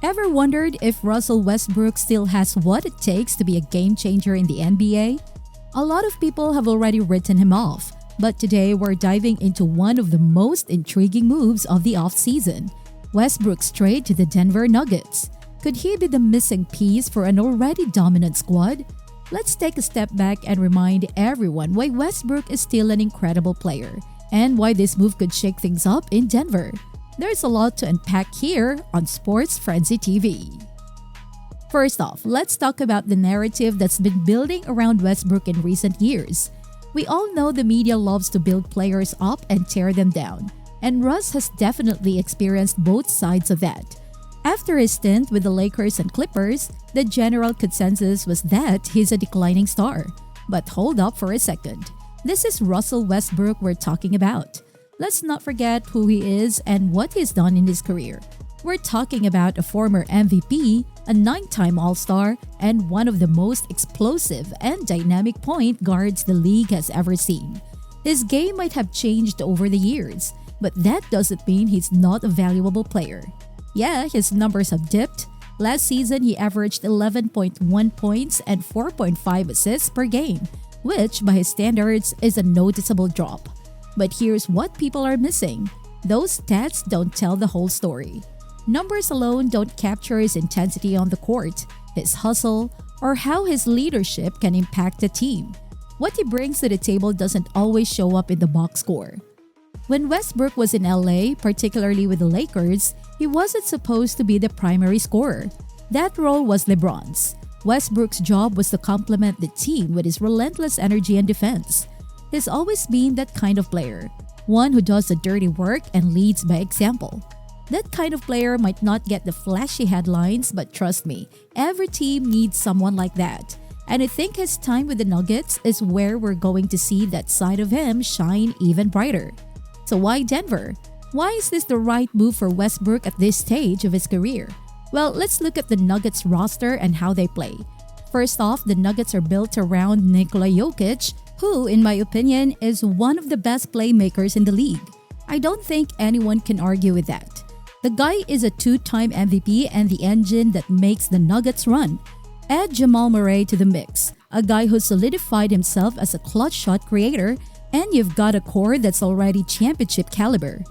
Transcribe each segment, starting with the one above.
Ever wondered if Russell Westbrook still has what it takes to be a game changer in the NBA? A lot of people have already written him off, but today we're diving into one of the most intriguing moves of the offseason: Westbrook's trade to the Denver Nuggets. Could he be the missing piece for an already dominant squad? Let's take a step back and remind everyone why Westbrook is still an incredible player and why this move could shake things up in Denver. There's a lot to unpack here on Sports Frenzy TV. First off, let's talk about the narrative that's been building around Westbrook in recent years. We all know the media loves to build players up and tear them down, and Russ has definitely experienced both sides of that. After his stint with the Lakers and Clippers, the general consensus was that he's a declining star. But hold up for a second. This is Russell Westbrook we're talking about. Let's not forget who he is and what he's done in his career. We're talking about a former MVP, a 9-time All-Star, and one of the most explosive and dynamic point guards the league has ever seen. His game might have changed over the years, but that doesn't mean he's not a valuable player. Yeah, his numbers have dipped. Last season, he averaged 11.1 points and 4.5 assists per game, which by his standards is a noticeable drop. But here's what people are missing. Those stats don't tell the whole story. Numbers alone don't capture his intensity on the court, his hustle, or how his leadership can impact the team. What he brings to the table doesn't always show up in the box score. When Westbrook was in LA, particularly with the Lakers, he wasn't supposed to be the primary scorer. That role was LeBron's. Westbrook's job was to complement the team with his relentless energy and defense. He's always been that kind of player, one who does the dirty work and leads by example. That kind of player might not get the flashy headlines, but trust me, every team needs someone like that. And I think his time with the Nuggets is where we're going to see that side of him shine even brighter. So why Denver? Why is this the right move for Westbrook at this stage of his career? Well, let's look at the Nuggets roster and how they play. First off, the Nuggets are built around Nikola Jokic, who, in my opinion, is one of the best playmakers in the league. I don't think anyone can argue with that. The guy is a 2-time MVP and the engine that makes the Nuggets run. Add Jamal to the mix, a guy who solidified himself as a clutch shot creator, and you've got a core that's already championship caliber.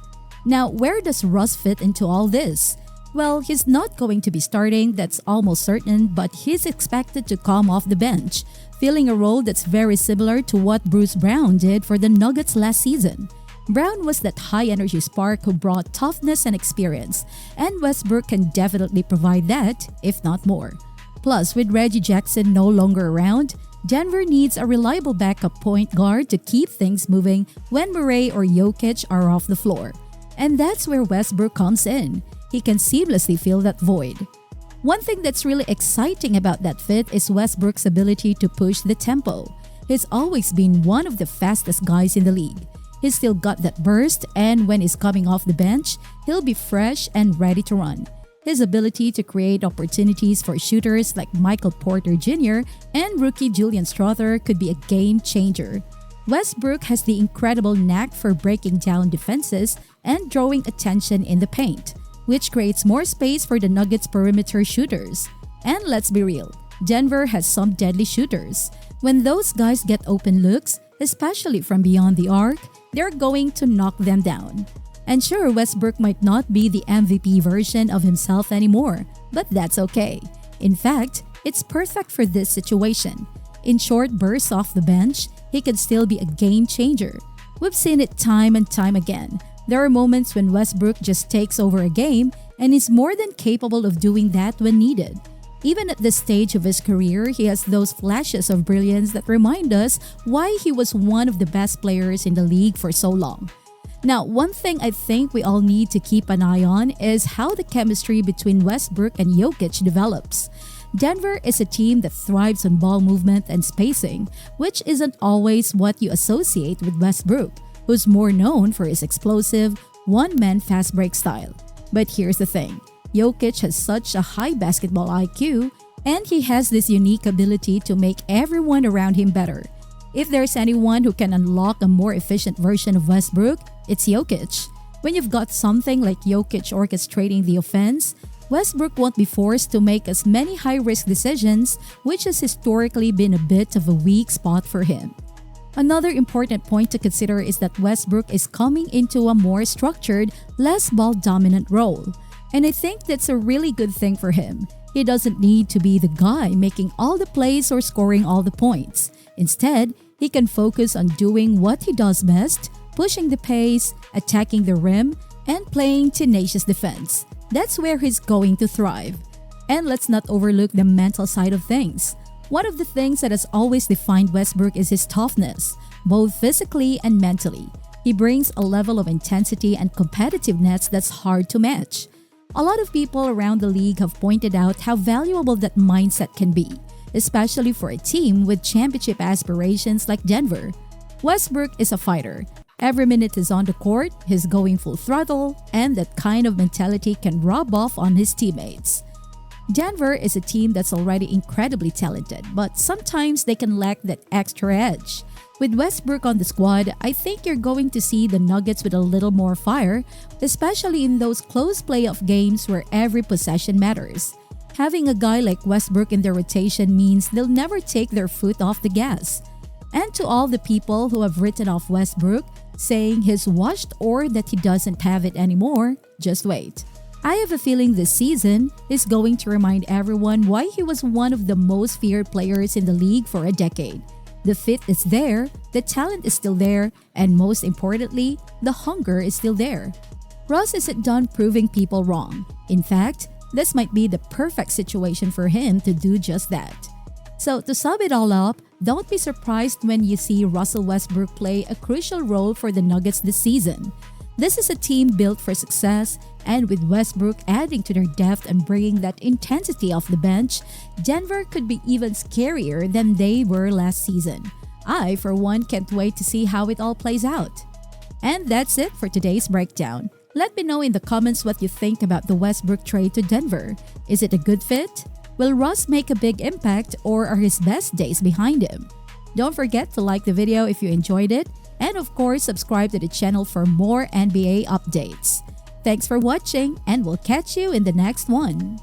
Now, where does Russ fit into all this? Well, he's not going to be starting, that's almost certain, but he's expected to come off the bench, filling a role that's very similar to what Bruce Brown did for the Nuggets last season. Brown was that high-energy spark who brought toughness and experience, and Westbrook can definitely provide that, if not more. Plus, with Reggie Jackson no longer around, Denver needs a reliable backup point guard to keep things moving when Murray or Jokic are off the floor. And that's where Westbrook comes in. He can seamlessly fill that void. One thing that's really exciting about that fit is Westbrook's ability to push the tempo. He's always been one of the fastest guys in the league. He's still got that burst, and when he's coming off the bench, he'll be fresh and ready to run. His ability to create opportunities for shooters like Michael Porter Jr. and rookie Julian Strawther could be a game changer. Westbrook has the incredible knack for breaking down defenses and drawing attention in the paint, which creates more space for the Nuggets' perimeter shooters. And let's be real, Denver has some deadly shooters. When those guys get open looks, especially from beyond the arc, they're going to knock them down. And sure, Westbrook might not be the MVP version of himself anymore, but that's okay. In fact, it's perfect for this situation. In short bursts off the bench, he can still be a game changer. We've seen it time and time again. There are moments when Westbrook just takes over a game and is more than capable of doing that when needed. Even at this stage of his career, he has those flashes of brilliance that remind us why he was one of the best players in the league for so long. Now, one thing I think we all need to keep an eye on is how the chemistry between Westbrook and Jokic develops. Denver is a team that thrives on ball movement and spacing, which isn't always what you associate with Westbrook, who's more known for his explosive, one-man fast break style. But here's the thing, Jokic has such a high basketball IQ, and he has this unique ability to make everyone around him better. If there's anyone who can unlock a more efficient version of Westbrook, it's Jokic. When you've got something like Jokic orchestrating the offense, Westbrook won't be forced to make as many high-risk decisions, which has historically been a bit of a weak spot for him. Another important point to consider is that Westbrook is coming into a more structured, less ball-dominant role. And I think that's a really good thing for him. He doesn't need to be the guy making all the plays or scoring all the points. Instead, he can focus on doing what he does best, pushing the pace, attacking the rim, and playing tenacious defense. That's where he's going to thrive. And let's not overlook the mental side of things. One of the things that has always defined Westbrook is his toughness, both physically and mentally. He brings a level of intensity and competitiveness that's hard to match. A lot of people around the league have pointed out how valuable that mindset can be, especially for a team with championship aspirations like Denver. Westbrook is a fighter. Every minute he's on the court, he's going full throttle, and that kind of mentality can rub off on his teammates. Denver is a team that's already incredibly talented, but sometimes they can lack that extra edge. With Westbrook on the squad, I think you're going to see the Nuggets with a little more fire, especially in those close playoff games where every possession matters. Having a guy like Westbrook in their rotation means they'll never take their foot off the gas. And to all the people who have written off Westbrook, saying he's washed or that he doesn't have it anymore, just wait. I have a feeling this season is going to remind everyone why he was one of the most feared players in the league for a decade. The fit is there, the talent is still there, and most importantly, the hunger is still there. Russ isn't done proving people wrong. In fact, this might be the perfect situation for him to do just that. So to sum it all up, don't be surprised when you see Russell Westbrook play a crucial role for the Nuggets this season. This is a team built for success, and with Westbrook adding to their depth and bringing that intensity off the bench, Denver could be even scarier than they were last season. I, for one, can't wait to see how it all plays out. And that's it for today's breakdown. Let me know in the comments what you think about the Westbrook trade to Denver. Is it a good fit? Will Russ make a big impact, or are his best days behind him? Don't forget to like the video if you enjoyed it, and of course subscribe to the channel for more NBA updates. Thanks for watching, and we'll catch you in the next one.